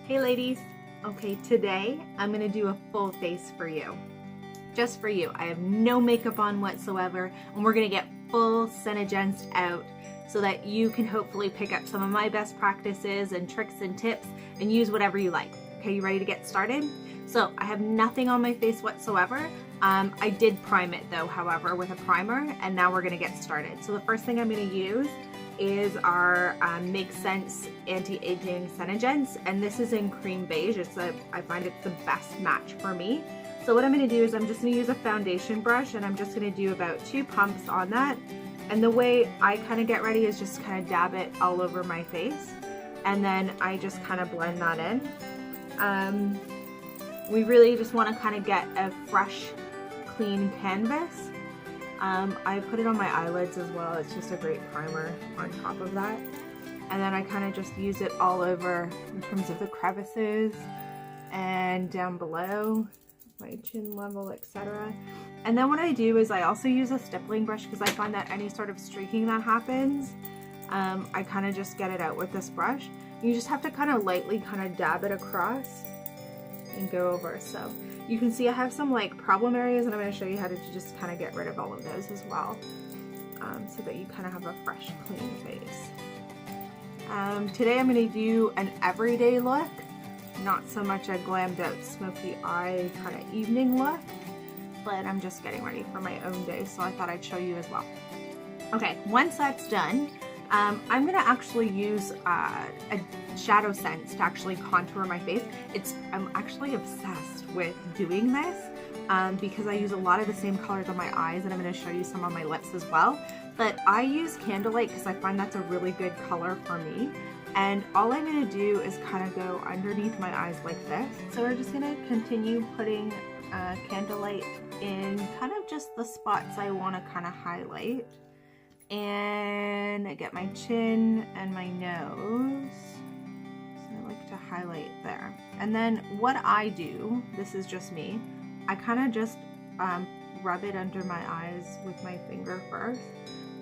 Hey ladies, okay, today I'm gonna do a full face for you. Just for you. I have no makeup on whatsoever, and we're gonna get full Senegence out so that you can hopefully pick up some of my best practices and tricks and tips and use whatever you like. Okay, you ready to get started? So I have nothing on my face whatsoever. I did prime it though, however, with a primer, and now we're gonna get started. So the first thing I'm gonna use is our Makesense anti-aging Senegence, and this is in Cremebeige. I find it's the best match for me. So what I'm going to do is I'm just going to use a foundation brush, and I'm just going to do about 2 pumps on that. And the way I kind of get ready is just kind of dab it all over my face, and then I just kind of blend that in. We really just want to kind of get a fresh, clean canvas. I put it on my eyelids as well. It's just a great primer on top of that. And then I kind of just use it all over in terms of the crevices and down below, my chin level, etc. And then what I do is I also use a stippling brush because I find that any sort of streaking that happens, I kind of just get it out with this brush. You just have to kind of lightly kind of dab it across and go over. So you can see I have some like problem areas, and I'm going to show you how to just kind of get rid of all of those as well, so that you kind of have a fresh, clean face. Today I'm going to do an everyday look, not so much a glammed out smoky eye kind of evening look, but I'm just getting ready for my own day, so I thought I'd show you as well. Okay, once that's done, I'm going to actually use a Shadowsense to actually contour my face. I'm actually obsessed with doing this because I use a lot of the same colors on my eyes, and I'm going to show you some on my lips as well. But I use Candlelight because I find that's a really good color for me. And all I'm going to do is kind of go underneath my eyes like this. So we're just going to continue putting Candlelight in kind of just the spots I want to kind of highlight. And I get my chin and my nose, so I like to highlight there. And then what I do, this is just me, I kind of just rub it under my eyes with my finger first.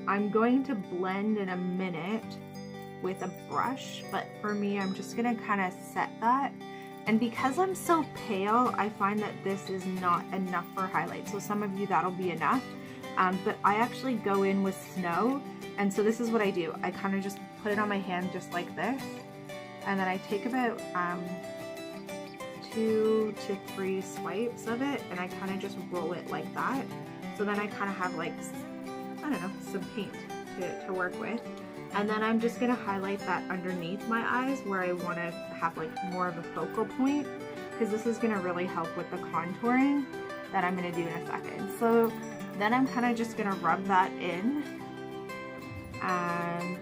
I'm going to blend in a minute with a brush, but for me I'm just gonna kind of set that. And because I'm so pale, I find that this is not enough for highlight. So some of you that'll be enough. But I actually go in with snow, and so this is what I do. I kind of just put it on my hand just like this, and then I take about 2 to 3 swipes of it, and I kind of just roll it like that. So then I kind of have like, I don't know, some paint to work with. And then I'm just going to highlight that underneath my eyes where I want to have like more of a focal point, because this is going to really help with the contouring that I'm going to do in a second. So then I'm kind of just going to rub that in and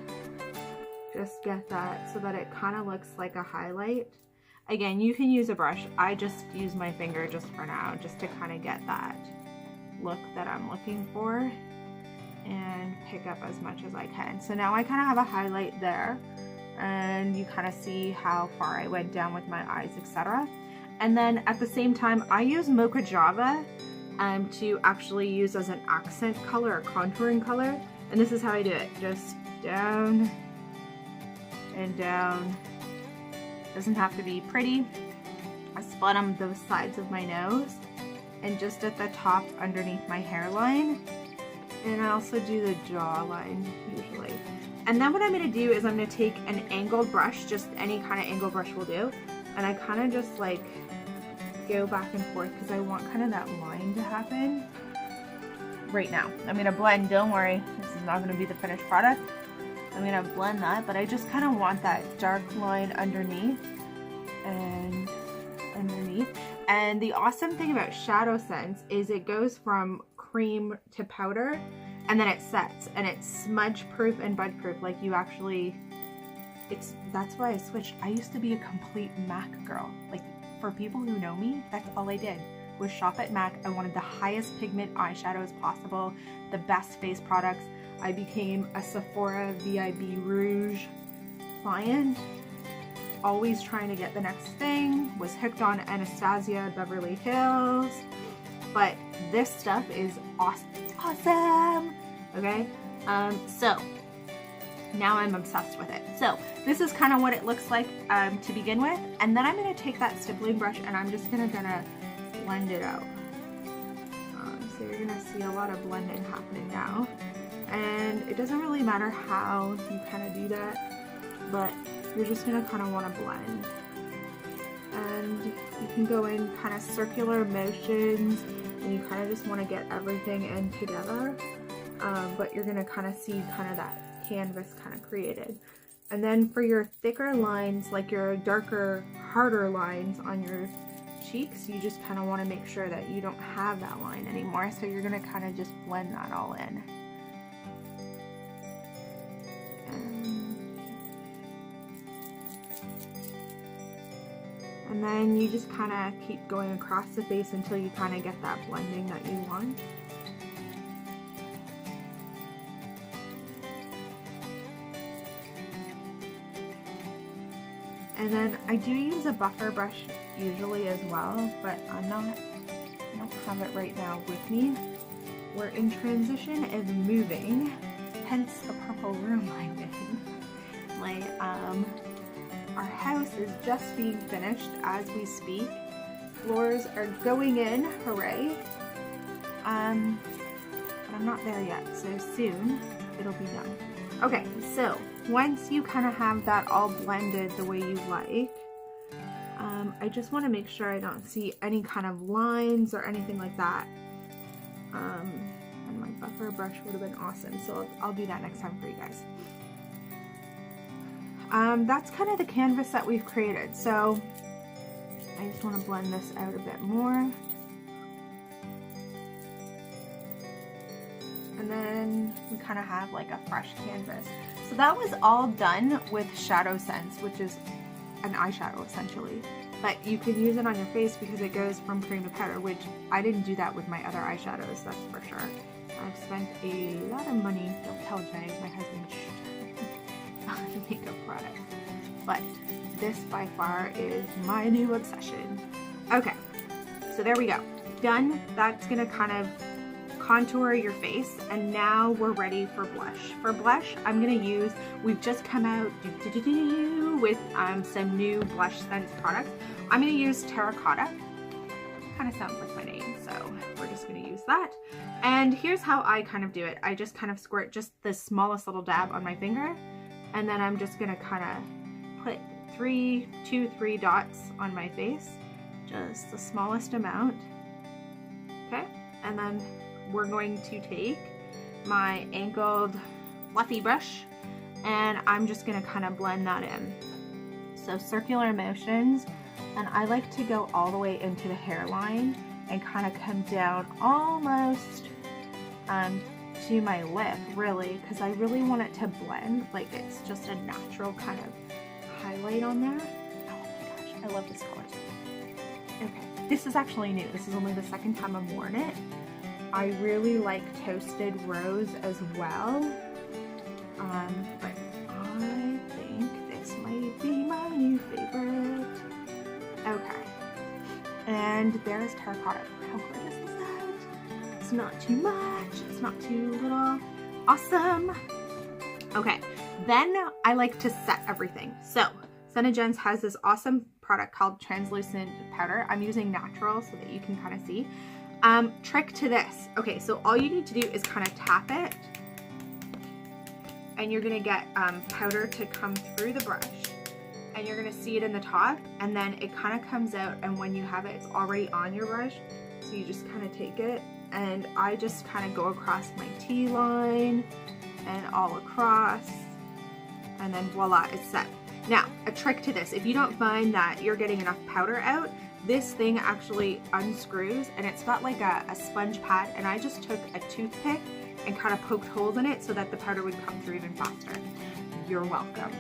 just get that so that it kind of looks like a highlight. Again, you can use a brush. I just use my finger just for now, just to kind of get that look that I'm looking for and pick up as much as I can. So now I kind of have a highlight there, and you kind of see how far I went down with my eyes, etc. And then at the same time, I use Moca to actually use as an accent color or contouring color, and this is how I do it. Just down and down. Doesn't have to be pretty. I spot on the sides of my nose and just at the top underneath my hairline, and I also do the jawline usually. And then what I'm going to do is I'm going to take an angled brush, just any kind of angled brush will do, and I kind of just like go back and forth because I want kind of that line to happen. Right now I'm going to blend, don't worry, this is not going to be the finished product. I'm going to blend that, but I just kind of want that dark line underneath and underneath. And the awesome thing about Shadowsense is it goes from cream to powder, and then it sets, and it's smudge proof and bud proof. Like you actually, that's why I switched. I used to be a complete MAC girl. Like, for people who know me, that's all I did was shop at MAC. I wanted the highest pigment eyeshadows possible, the best face products. I became a Sephora VIB Rouge client, always trying to get the next thing, was hooked on Anastasia Beverly Hills, but this stuff is awesome. It's awesome. Okay, so Now I'm obsessed with it. So this is kind of what it looks like to begin with. And then I'm going to take that stippling brush and I'm just gonna blend it out. So you're gonna see a lot of blending happening now. And it doesn't really matter how you kind of do that, but you're just gonna kind of want to blend. And you can go in kind of circular motions and you kind of just want to get everything in together. But you're gonna kind of see kind of that canvas kind of created. And then for your thicker lines, like your darker, harder lines on your cheeks, you just kind of want to make sure that you don't have that line anymore. So you're gonna kind of just blend that all in. And then you just kind of keep going across the face until you kind of get that blending that you want. And then I do use a buffer brush usually as well, but I don't have it right now with me. We're in transition of moving, hence the purple room I'm in. Our house is just being finished as we speak. Floors are going in, hooray. But I'm not there yet, so soon it'll be done. Okay, so once you kind of have that all blended the way you like, I just want to make sure I don't see any kind of lines or anything like that. And my buffer brush would have been awesome, so I'll do that next time for you guys. That's kind of the canvas that we've created, so I just want to blend this out a bit more. And then we kind of have like a fresh canvas. So that was all done with Shadowsense, which is an eyeshadow essentially. But you can use it on your face because it goes from cream to powder, which I didn't do that with my other eyeshadows, that's for sure. I've spent a lot of money, don't tell Jay, my husband, on makeup products. But this by far is my new obsession. Okay, so there we go. Done. That's gonna kind of contour your face, and now we're ready for blush. For blush, I'm gonna use, we've just come out with some new Blushsense products. I'm gonna use Terra Cotta. Kind of sounds like my name, so we're just gonna use that. And here's how I kind of do it. I just kind of squirt just the smallest little dab on my finger, and then I'm just gonna kind of put 3 dots on my face, just the smallest amount. Okay, and then we're going to take my angled fluffy brush and I'm just gonna kind of blend that in. So circular motions, and I like to go all the way into the hairline and kind of come down almost to my lip, really, because I really want it to blend, like it's just a natural kind of highlight on there. Oh my gosh, I love this color. Okay, this is actually new. This is only the second time I've worn it. I really like Toasted Rose as well, but I think this might be my new favorite. Okay, and there's Terra Cotta. How gorgeous is that? It's not too much, it's not too little. Awesome. Okay, then I like to set everything. So Senegence has this awesome product called translucent powder. I'm using natural so that you can kind of see. Trick to this. Okay, so all you need to do is kind of tap it, and you're gonna get powder to come through the brush, and you're gonna see it in the top, and then it kind of comes out, and when you have it, it's already on your brush, so you just kind of take it, and I just kind of go across my T-line and all across, and then voila, it's set. Now, a trick to this, if you don't find that you're getting enough powder out, this thing actually unscrews, and it's got like a sponge pad, and I just took a toothpick and kind of poked holes in it so that the powder would come through even faster. You're welcome.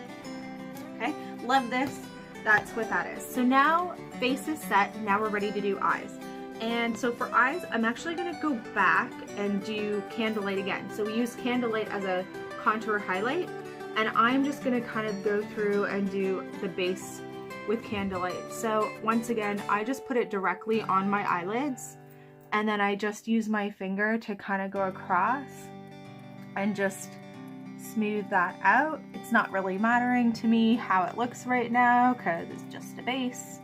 Okay, love this. That's what that is. So now face is set, now we're ready to do eyes. And so for eyes, I'm actually gonna go back and do Candlelight again. So we use Candlelight as a contour highlight, and I'm just gonna kind of go through and do the base with Candlelight. So once again, I just put it directly on my eyelids, and then I just use my finger to kind of go across and just smooth that out. it's not really mattering to me how it looks right now because it's just a base.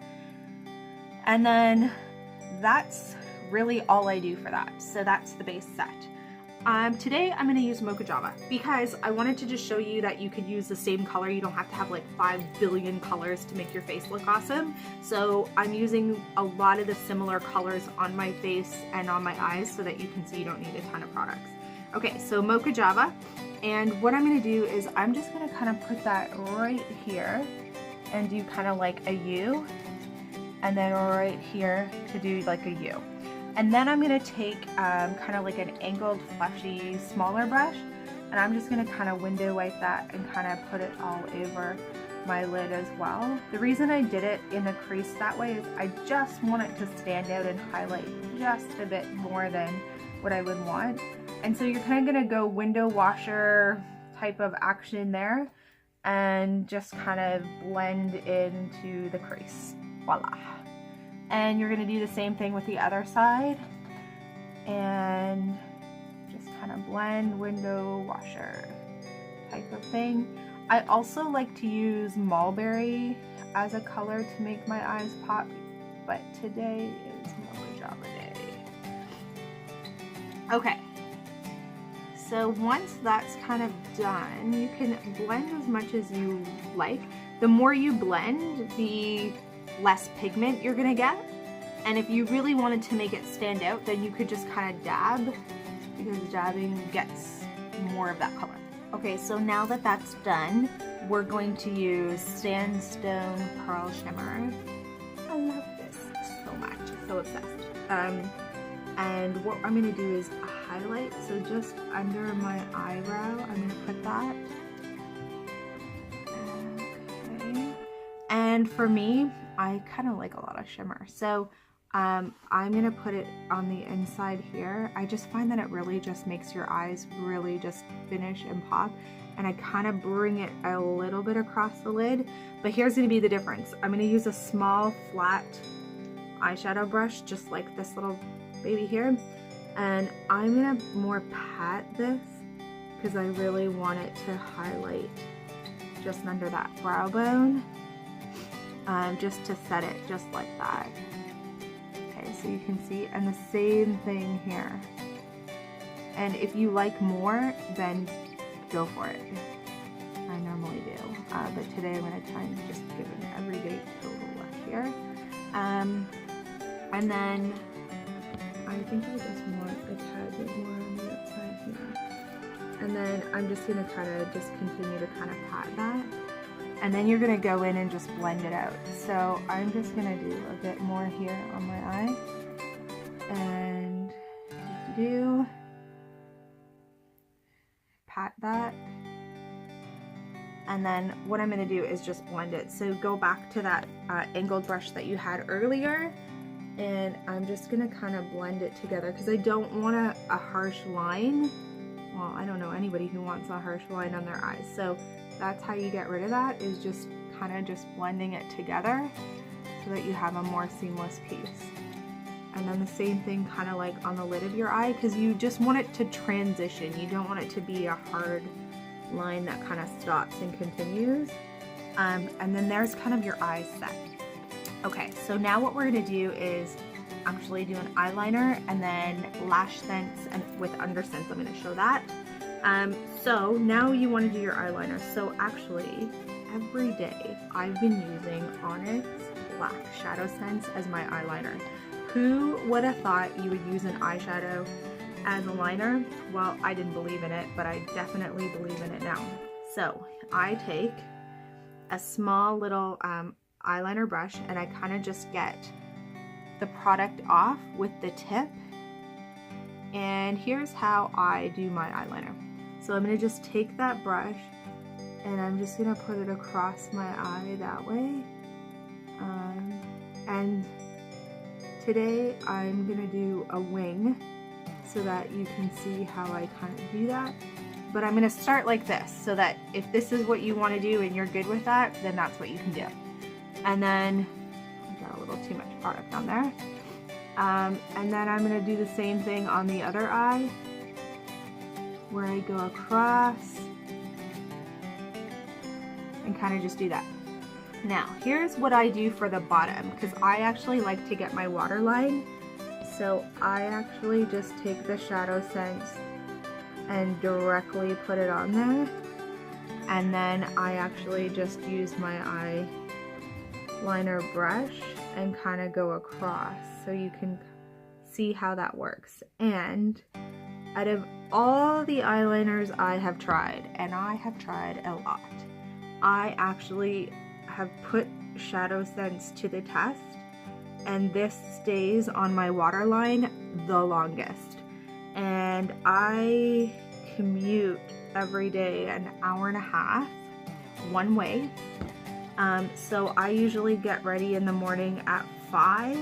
And then that's really all I do for that. So that's the base set. Today I'm going to use Mocha Java because I wanted to just show you that you could use the same color. You don't have to have like 5 billion colors to make your face look awesome. So I'm using a lot of the similar colors on my face and on my eyes so that you can see you don't need a ton of products. Okay, so Mocha Java, and what I'm going to do is I'm just going to kind of put that right here and do kind of like a U, and then right here to do like a U. And then I'm going to take kind of like an angled, fleshy, smaller brush, and I'm just going to kind of window wipe that and kind of put it all over my lid as well. The reason I did it in the crease that way is I just want it to stand out and highlight just a bit more than what I would want. And so you're kind of going to go window washer type of action there and just kind of blend into the crease. Voila. And you're going to do the same thing with the other side and just kind of blend, window washer type of thing. I also like to use mulberry as a color to make my eyes pop, but today is Mocha Java day. Okay, so once that's kind of done, you can blend as much as you like. The more you blend, the less pigment you're gonna get, and if you really wanted to make it stand out, then you could just kind of dab, because dabbing gets more of that color. Okay, so now that that's done, we're going to use Sandstone Pearl Shimmer. I love this so much, so obsessed. And what I'm gonna do is a highlight, so just under my eyebrow, I'm gonna put that. Okay. And for me, I kind of like a lot of shimmer, so I'm gonna put it on the inside here. I just find that it really just makes your eyes really just finish and pop, and I kind of bring it a little bit across the lid. But here's gonna be the difference. I'm gonna use a small flat eyeshadow brush, just like this little baby here, and I'm gonna more pat this because I really want it to highlight just under that brow bone. Just to set it just like that. Okay, so you can see, and the same thing here. And if you like more, then go for it. I normally do, but today I'm going to try and just give an everyday total look here. And then I think I just want a tad bit more on the outside here. And then I'm just going to kind of just continue to kind of pat that. And then you're gonna go in and just blend it out. So I'm just gonna do a bit more here on my eye. And pat that. And then what I'm gonna do is just blend it. So go back to that angled brush that you had earlier. And I'm just gonna kind of blend it together because I don't want a harsh line. Well, I don't know anybody who wants a harsh line on their eyes. So that's how you get rid of that, is just kind of just blending it together so that you have a more seamless piece. And then the same thing kind of like on the lid of your eye, because you just want it to transition. You don't want it to be a hard line that kind of stops and continues. And then there's kind of your eyes set. Okay, so now what we're gonna do is actually do an eyeliner and then Lashsense and with Undersense. I'm gonna show that. So now you want to do your eyeliner. So actually, every day I've been using Onyx Black Shadowsense as my eyeliner. Who would have thought you would use an eyeshadow as a liner? Well, I didn't believe in it, but I definitely believe in it now. So I take a small little eyeliner brush and I kind of just get the product off with the tip. And here's how I do my eyeliner. So I'm going to just take that brush and I'm just going to put it across my eye that way. And today I'm going to do a wing so that you can see how I kind of do that. But I'm going to start like this so that if this is what you want to do and you're good with that, then that's what you can do. And then I got a little too much product on there. And then I'm going to do the same thing on the other eye, where I go across and kind of just do that. Now, here's what I do for the bottom, because I actually like to get my waterline. So I actually just take the Shadowsense and directly put it on there. And then I actually just use my eyeliner brush and kind of go across, so you can see how that works. And out of all the eyeliners I have tried, and I have tried a lot, I actually have put Shadowsense to the test, and this stays on my waterline the longest. And I commute every day an hour and a half one way. So I usually get ready in the morning at 5,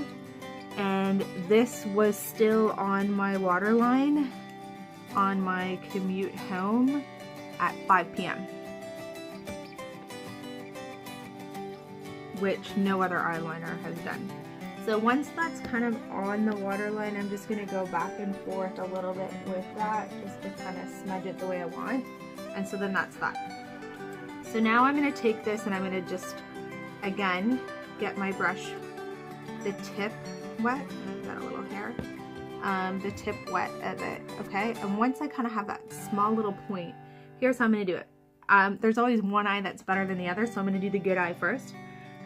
and this was still on my waterline on my commute home at 5 p.m. which no other eyeliner has done. So once that's kind of on the waterline, I'm just going to go back and forth a little bit with that just to kind of smudge it the way I want. And so then that's that. So now I'm going to take this and I'm going to just, again, get my brush, the tip wet. I've got a little hair. The tip wet of it, okay? And once I kind of have that small little point, here's how I'm going to do it. There's always one eye that's better than the other, so I'm going to do the good eye first.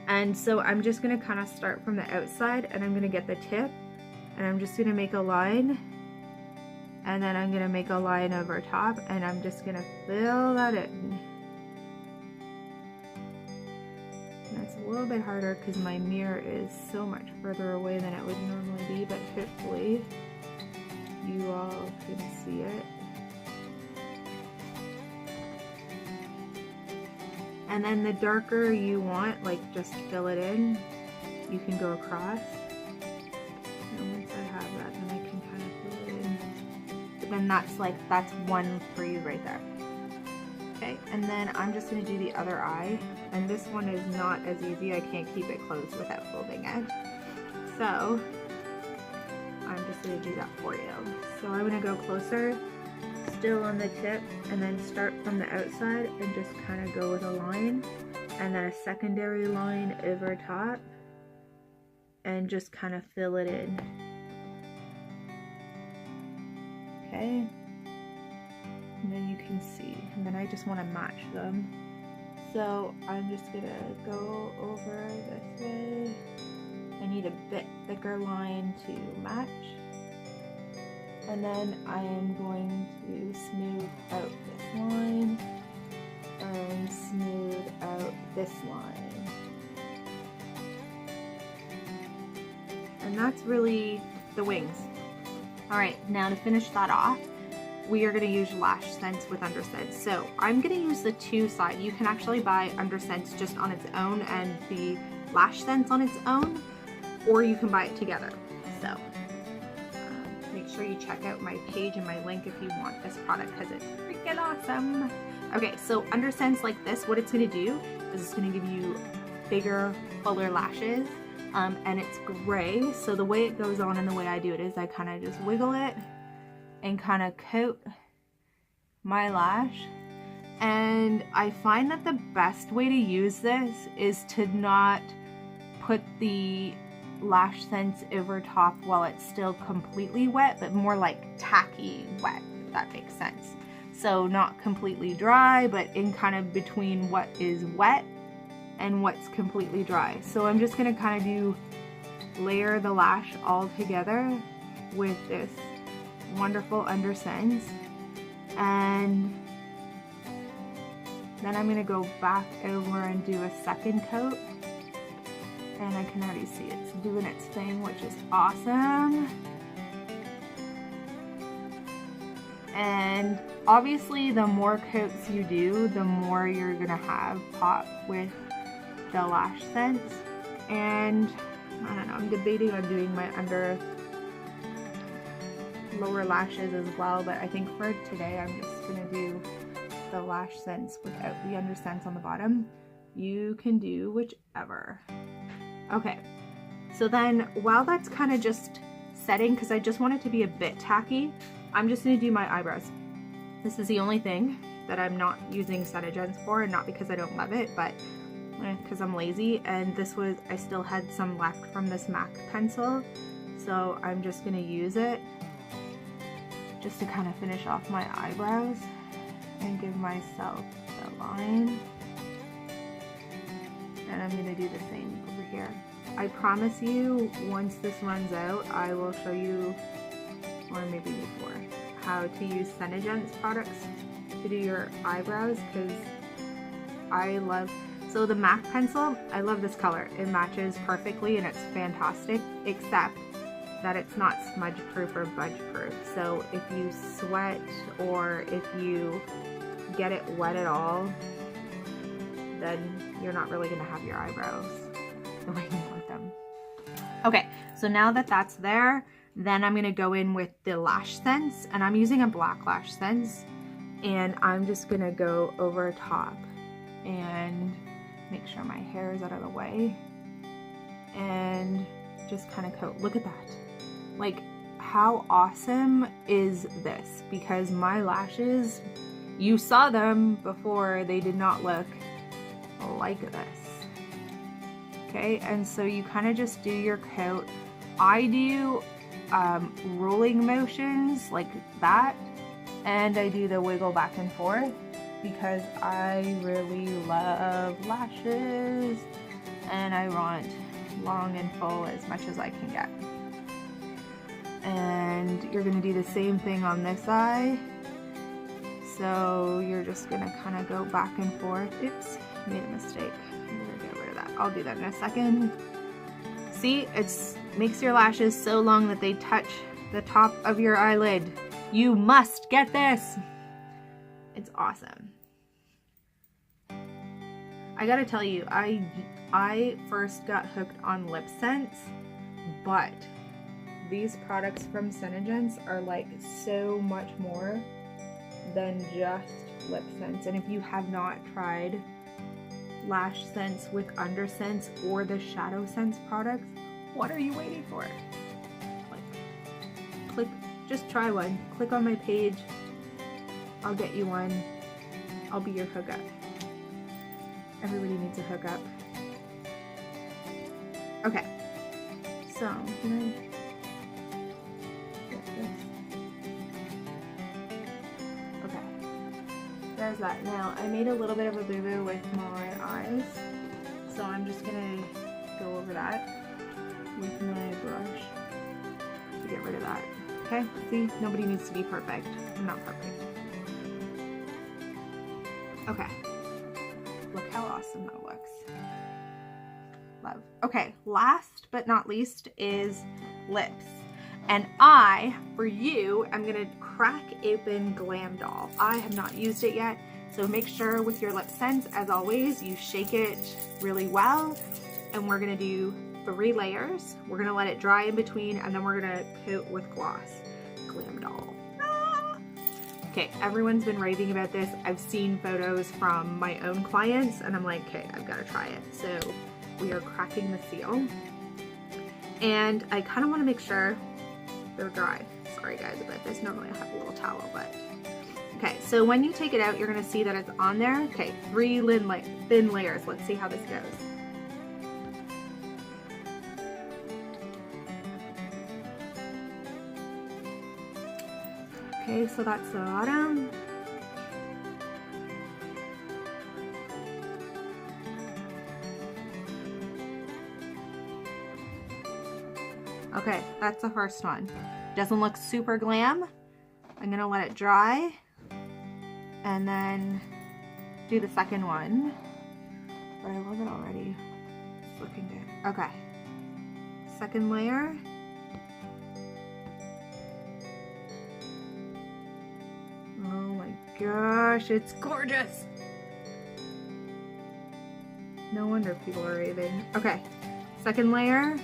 And so I'm just going to kind of start from the outside, and I'm going to get the tip, and I'm just going to make a line, and then I'm going to make a line over top, and I'm just going to fill that in. And it's a little bit harder because my mirror is so much further away than it would normally be, but hopefully you all can see it. And then the darker you want, like, just fill it in. You can go across. And once I have that, then I can kind of fill it in. But then that's one for you right there. Okay, and then I'm just going to do the other eye. And this one is not as easy. I can't keep it closed without folding it. So I'm just going to do that for you. So I'm going to go closer, still on the tip, and then start from the outside and just kind of go with a line, and then a secondary line over top, and just kind of fill it in. Okay, and then you can see, and then I just want to match them. So I'm just gonna go over this way. I need a bit thicker line to match. And then I am going to smooth out this line and smooth out this line. And that's really the wings. Alright, now to finish that off, we are going to use Lashsense with Undersense. So I'm going to use the two side. You can actually buy Undersense just on its own and the Lashsense on its own, or you can buy it together. So make sure you check out my page and my link if you want this product, because it's freaking awesome. Okay, so Undersense like this, what it's going to do is it's going to give you bigger, fuller lashes, and it's gray. So the way it goes on and the way I do it is I kind of just wiggle it and kind of coat my lash. And I find that the best way to use this is to not put the Lashsense over top while it's still completely wet, but more like tacky wet, if that makes sense. So not completely dry, but in kind of between what is wet and what's completely dry. So I'm just gonna kind of layer the lash all together with this wonderful Undersense, and then I'm gonna go back over and do a second coat. And I can already see it's doing its thing, which is awesome. And obviously the more coats you do, the more you're gonna have pop with the Lashsense. And I don't know, I'm debating on doing my lower lashes as well, but I think for today I'm just gonna do the Lashsense without the Undersense on the bottom. You can do whichever. Okay, so then while that's kind of just setting, because I just want it to be a bit tacky, I'm just going to do my eyebrows. This is the only thing that I'm not using Senegence for, and not because I don't love it, but because I'm lazy. And this was, I still had some left from this MAC pencil, so I'm just gonna use it just to kind of finish off my eyebrows and give myself the line. And I'm gonna do the same over here. I promise you, once this runs out, I will show you, or maybe before, how to use Senegence products to do your eyebrows, because I love, so the MAC pencil, I love this color. It matches perfectly and it's fantastic, except that it's not smudge proof or budge proof. So if you sweat or if you get it wet at all, then you're not really gonna have your eyebrows the way you want them. Okay, so now that that's there, then I'm gonna go in with the Lashsense, and I'm using a black Lashsense, and I'm just gonna go over top and make sure my hair is out of the way and just kind of coat. Look at that. Like, how awesome is this? Because my lashes, you saw them before, they did not look like this. Okay, and so you kind of just do your coat. I do rolling motions like that, and I do the wiggle back and forth because I really love lashes and I want long and full as much as I can get. And you're gonna do the same thing on this eye. So you're just gonna kind of go back and forth. Oops, made a mistake. I'm gonna get rid of that. I'll do that in a second. See, it makes your lashes so long that they touch the top of your eyelid. You must get this. It's awesome. I gotta tell you, I first got hooked on Lipsense, but these products from Senegence are like so much more than just Lipsense. And if you have not tried Lashsense with Undersense or the Shadowsense products, what are you waiting for? Click, just try one. Click on my page. I'll get you one. I'll be your hookup. Everybody needs a hookup. Okay, so can I get this? Okay, there's that. Now, I made a little bit of a boo-boo with my eyes, so I'm just gonna go over that with my brush to get rid of that. Okay, see, nobody needs to be perfect. I'm not perfect. Okay, look how awesome that looks. Love. Okay, last but not least is lips. And I, for you, I'm gonna crack open Glam Doll. I have not used it yet, so make sure with your Lipsense, as always, you shake it really well. And we're gonna do 3 layers. We're gonna let it dry in between, and then we're gonna coat with gloss. Glam Doll. Okay, everyone's been raving about this. I've seen photos from my own clients, and I'm like, okay, I've gotta try it. So we are cracking the seal. And I kind of want to make sure they're dry. Sorry guys about this. Normally I have a little towel, but okay. So when you take it out, you're gonna see that it's on there. Okay, 3 thin layers. Let's see how this goes. Okay, so that's the bottom. Okay, that's the first one. Doesn't look super glam. I'm gonna let it dry and then do the second one. But I love it already. It's looking good. Okay. Second layer. Oh my gosh, it's gorgeous. No wonder people are raving. Okay, second layer.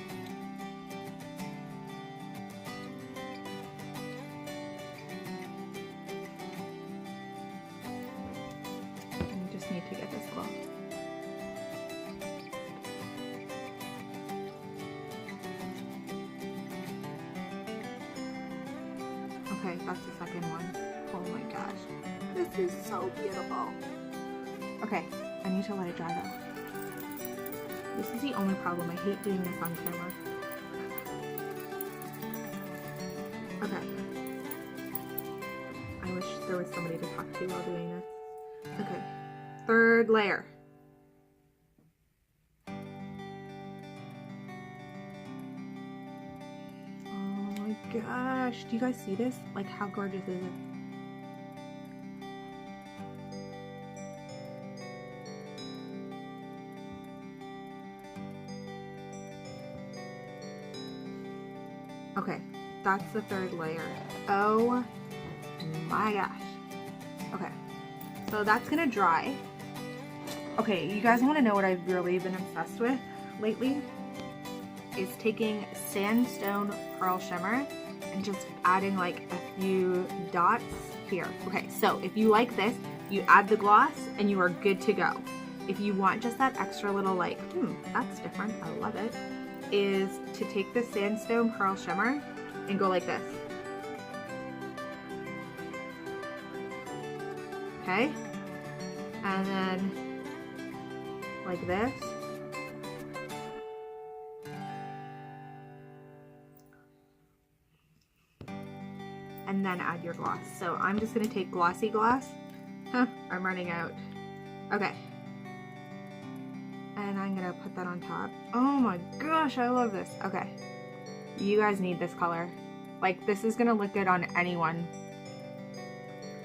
Need to get this glow. Okay, that's the second one. Oh my gosh. This is so beautiful. Okay, I need to let it dry though. This is the only problem. I hate doing this on camera. Okay. I wish there was somebody to talk to while doing this. Okay. Third layer. Oh my gosh. Do you guys see this? Like, how gorgeous is it? Okay, that's the third layer. Oh my gosh. Okay, so that's gonna dry. Okay, you guys wanna know what I've really been obsessed with lately? Is taking Sandstone Pearl Shimmer and just adding like a few dots here. Okay, so if you like this, you add the gloss and you are good to go. If you want just that extra little like, that's different, I love it, is to take the Sandstone Pearl Shimmer and go like this. Okay? And then like this. And then add your gloss. So I'm just gonna take Glossy gloss. I'm running out. Okay. And I'm gonna put that on top. Oh my gosh, I love this. Okay. You guys need this color. Like, this is gonna look good on anyone.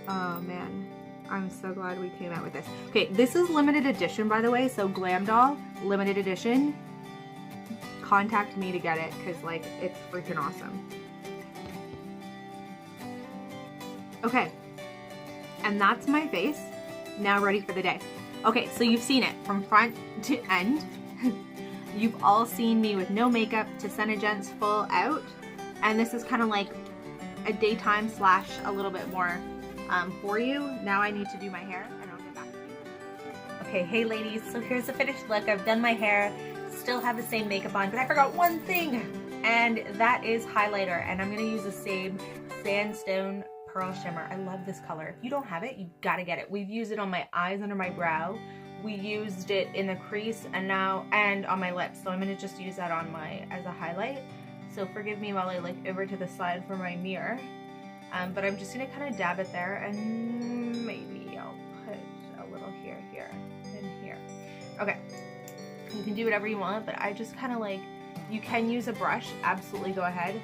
Oh man. I'm so glad we came out with this. Okay, this is limited edition, by the way. So Glam Doll, limited edition. Contact me to get it, because like, it's freaking awesome. Okay. And that's my face. Now ready for the day. Okay, so you've seen it from front to end. You've all seen me with no makeup to Senegence full out. And this is kind of like a daytime slash a little bit more for you. Now I need to do my hair and I'll get back to you. Okay, hey ladies, so here's the finished look. I've done my hair, still have the same makeup on, but I forgot one thing, and that is highlighter. And I'm gonna use the same Sandstone Pearl Shimmer. I love this color. If you don't have it, you gotta get it. We've used it on my eyes, under my brow. We used it in the crease and on my lips. So I'm gonna just use that on as a highlight. So forgive me while I look over to the side for my mirror. But I'm just gonna kind of dab it there, and maybe I'll put a little here, and here. Okay, you can do whatever you want, but I just kind of like, you can use a brush, absolutely go ahead.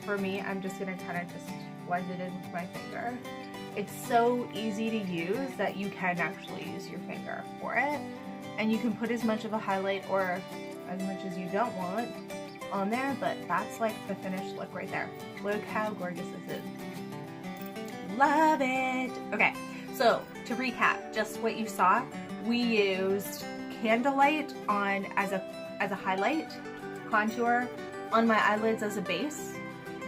For me, I'm just gonna kind of just blend it in with my finger. It's so easy to use that you can actually use your finger for it. And you can put as much of a highlight or as much as you don't want on there, but that's like the finished look right there. Look how gorgeous this is. Love it. Okay, so to recap, just what you saw, we used Candlelight on as a highlight, contour on my eyelids as a base.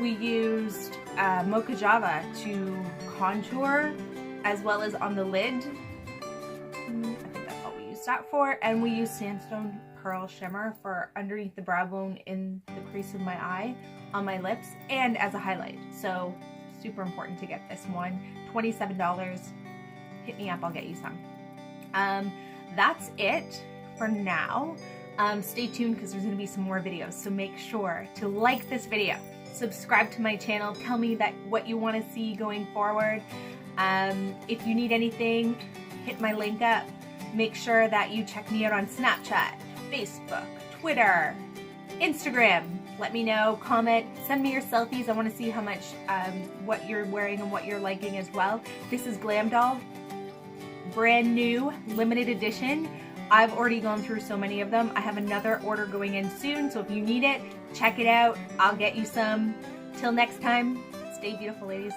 We used Mocha Java to contour as well as on the lid. I think that's what we used that for. And we used Sandstone Pearl Shimmer for underneath the brow bone in the crease of my eye, on my lips, and as a highlight. So super important to get this one. $27. Hit me up, I'll get you some. That's it for now. Stay tuned because there's going to be some more videos. So make sure to like this video, subscribe to my channel, tell me what you want to see going forward. If you need anything, hit my link up. Make sure that you check me out on Snapchat, Facebook, Twitter, Instagram. Let me know, comment, send me your selfies. I want to see how much, what you're wearing and what you're liking as well. This is Glam Doll, brand new, limited edition. I've already gone through so many of them. I have another order going in soon, so if you need it, check it out. I'll get you some. Till next time, stay beautiful, ladies.